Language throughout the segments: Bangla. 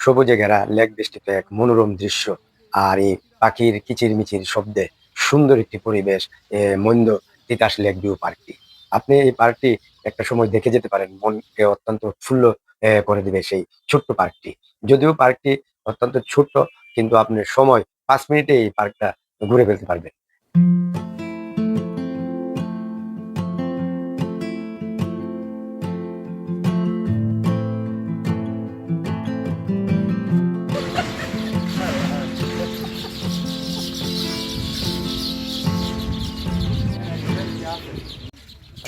সবুজে ঘেরা লেক বেষ্টিত এক মনোরম দৃশ্য। আর এই পাখির কিচিরমিচির শব্দে সুন্দর একটি পরিবেশ মন্দ তিতাস লেক ভিউ পার্কটি। আপনি এই পার্কটি একটা সময় দেখে যেতে পারেন, মনকে অত্যন্ত উৎফুল্ল করে দিবে সেই ছোট্ট পার্কটি। যদিও পার্কটি অত্যন্ত ছোট্ট, কিন্তু আপনার সময় 5 মিনিটে এই পার্কটা ঘুরে ফেলতে পারবেন।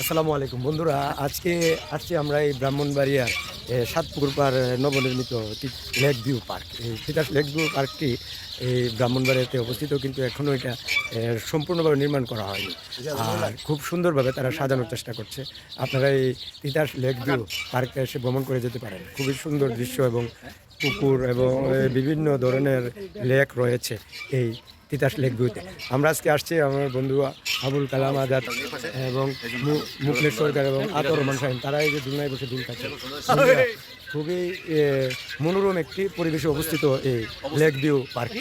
আসসালামু আলাইকুম বন্ধুরা, আজকে আসছি আমরা এই ব্রাহ্মণবাড়িয়ার সাতপুকুর পাড় নবনির্মিত লেক ভিউ পার্ক। এই তিতাস লেক ভিউ পার্কটি এই ব্রাহ্মণবাড়িয়াতে অবস্থিত, কিন্তু এখনও এটা সম্পূর্ণভাবে নির্মাণ করা হয়নি। আর খুব সুন্দরভাবে তারা সাজানোর চেষ্টা করছে। আপনারা এই তিতাস লেক ভিউ পার্কে এসে ভ্রমণ করে যেতে পারেন। খুবই সুন্দর দৃশ্য এবং পুকুর এবং বিভিন্ন ধরনের লেক রয়েছে এই তিতাস লেক ভিউতে। আমরা আজকে আসছি আমার বন্ধু আবুল কালাম আজাদ এবং মুকলেশ সরকার এবং আতর রহমান সাহেব, তারা এই যে দুলনায় বসে দুল খাচ্ছে। খুবই মনোরম একটি পরিবেশে অবস্থিত এই লেক ভিউ পার্ক।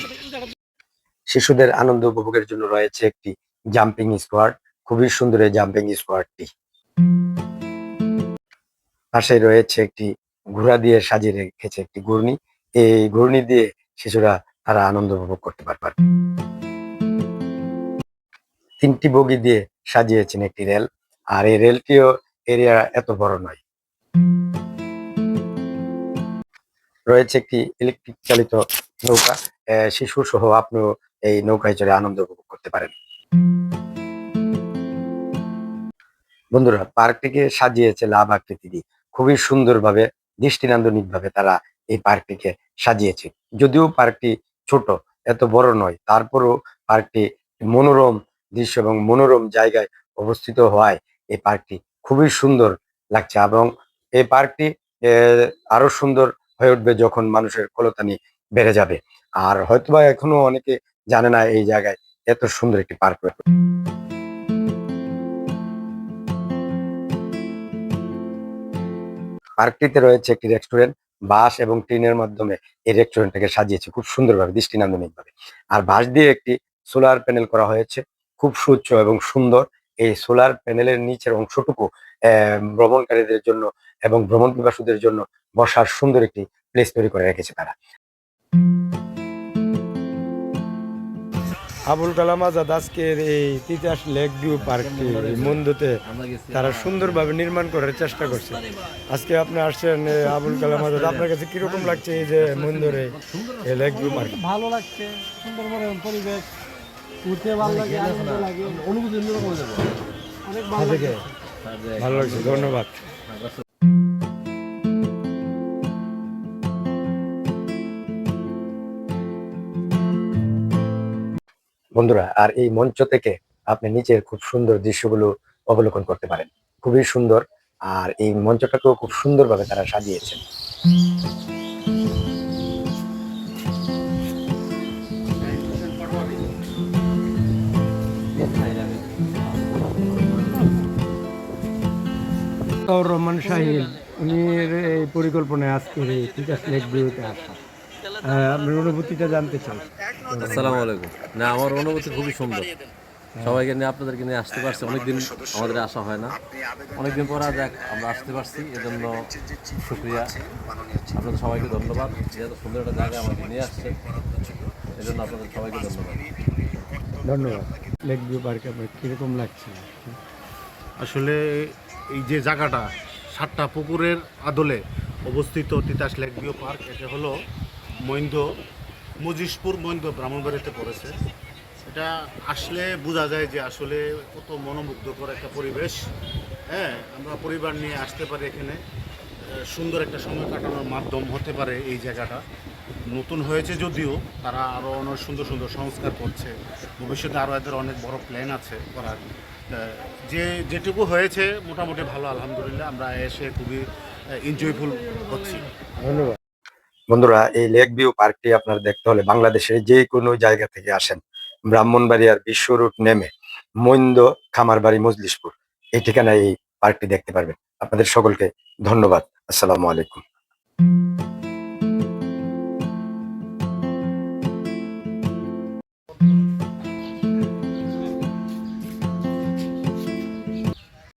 শিশুদের আনন্দ উপভোগের জন্য রয়েছে একটি জাম্পিং স্কোয়াড। খুবই সুন্দর এই জাম্পিং স্কোয়াডটি। পাশে রয়েছে একটি ঘোড়া দিয়ে সাজিয়ে রেখেছে একটি ঘূর্ণি। এই ঘূর্ণি দিয়ে শিশুরা তারা আনন্দ উপভোগ করতে পারবে। 3টি বগি দিয়ে সাজিয়েছেন একটি রেল। আর এই রেলটিও এরিয়া এত বড় নয়। রয়েছে একটি ইলেকট্রিক চালিত নৌকা। শিশু সহ আপনিও এই নৌকায় চড়ে আনন্দ উপভোগ করতে পারেন। বন্ধুরা, পার্কটিকে সাজিয়েছে লাভ আকৃতি দিয়ে। খুবই সুন্দরভাবে, দৃষ্টিনান্দনিক ভাবে তারা এই পার্কটিকে সাজিয়েছে। যদিও পার্কটি ছোট, এত বড় নয়, তারপরও পার্কটি মনোরম দৃশ্য এবং মনোরম জায়গায় অবস্থিত হওয়ায় এই পার্কটি খুবই সুন্দর লাগছে। এবং এই পার্কটি আরো সুন্দর হয়ে উঠবে যখন মানুষের কলতানি বেড়ে যাবে। আর হয়তোবা এখনো অনেকে জানে না এই জায়গায় এত সুন্দর একটি পার্ক রয়েছে। পার্কটিতে রয়েছে একটি রেস্টুরেন্ট। বাঁশ এবং টিনের মাধ্যমে এই রেস্টুরেন্টটাকে সাজিয়েছে খুব সুন্দরভাবে, দৃষ্টিনান্দনিক ভাবে। আর বাঁশ দিয়ে একটি সোলার প্যানেল করা হয়েছে, খুব সুউচ্চ এবং সুন্দর। এই সোলার প্যানেলের নিচের অংশটুকু ভ্রমণকারীদের জন্য এবং ভ্রমণ পিপাসুদের জন্য বসার সুন্দর একটি প্লেস তৈরি করে রেখেছে তারা। আবুল কালাম আজাদ আজকের এই তিতাস লেক ভিউ পার্কটি মন্দতে তারা সুন্দরভাবে নির্মাণ করার চেষ্টা করছে। আজকে আপনি আসছেন আবুল কালাম আজাদ, আপনার কাছে কিরকম লাগছে এই যে মন্দরে এই লেক ভিউ পার্ক? ভালো লাগছে, সুন্দর পরিবেশ, উঠতে ভালো লাগে, আনন্দ লাগে, অনুভূতি অন্যরকম হয়ে যাবে। অনেক ভালো লাগে, ভালো লাগছে, ধন্যবাদ। বন্ধুরা, আর এই মঞ্চ থেকে আপনি নিচের খুব সুন্দর দৃশ্যগুলো অবলোকন করতে পারেন। খুবই সুন্দর। আর এই মঞ্চটাকেও খুব সুন্দরভাবে তারা সাজিয়েছেন। আতর রহমান সাহিল, উনি এই পরিকল্পনায় আজকের এই তিতাস লেক ভিউতে আসা। আপনার অনুভূতিটা জানতে চাই। আসসালামু আলাইকুম। না, আমার অনুভূতি খুবই সুন্দর। সবাইকে নিয়ে, আপনাদেরকে নিয়ে আসতে পারছি। অনেকদিন আমাদের আসা হয় না, অনেকদিন পর আজ আমরা আসতে পারছি, এজন্য শুক্রিয়া। আপনাদের সবাইকে ধন্যবাদ, যেহেতু সুন্দর একটা জায়গায় আমাকে নিয়ে আসছে, এজন্য আপনাদের সবাইকে ধন্যবাদ। ধন্যবাদ। লেক ভিউ পার্কে আপনার কীরকম লাগছে? আসলে এই যে জায়গাটা 7টা পুকুরের আদলে অবস্থিত তিতাস লেক ভিউ পার্ক, এটা হলো মজিশপুর ব্রাহ্মণবাড়িতে পড়েছে। এটা আসলে বোঝা যায় যে আসলে কত মনোমুগ্ধকর একটা পরিবেশ। হ্যাঁ, আমরা পরিবার নিয়ে আসতে পারি এখানে, সুন্দর একটা সময় কাটানোর মাধ্যম হতে পারে এই জায়গাটা। নতুন হয়েছে যদিও, তারা আরও অনেক সুন্দর সুন্দর সংস্কার করছে। ভবিষ্যতে আরও এদের অনেক বড় প্ল্যান আছে করার। যেটুকু হয়েছে মোটামুটি ভালো, আলহামদুলিল্লাহ। আমরা এসে খুবই এনজয়ফুল হচ্ছি। ধন্যবাদ। বন্ধুরা, এই লেক ভিউ পার্কটি আপনার দেখতে হলে বাংলাদেশের যে কোনো জায়গা থেকে আসেন, ব্রাহ্মণবাড়িয়ার বিশ্ব রুট নেমে মইন্দ খামারবাড়ি মজলিশপুর, এই ঠিকানায় এই পার্কটি দেখতে পারবেন। আপনাদের সকলকে ধন্যবাদ। আসসালামু আলাইকুম।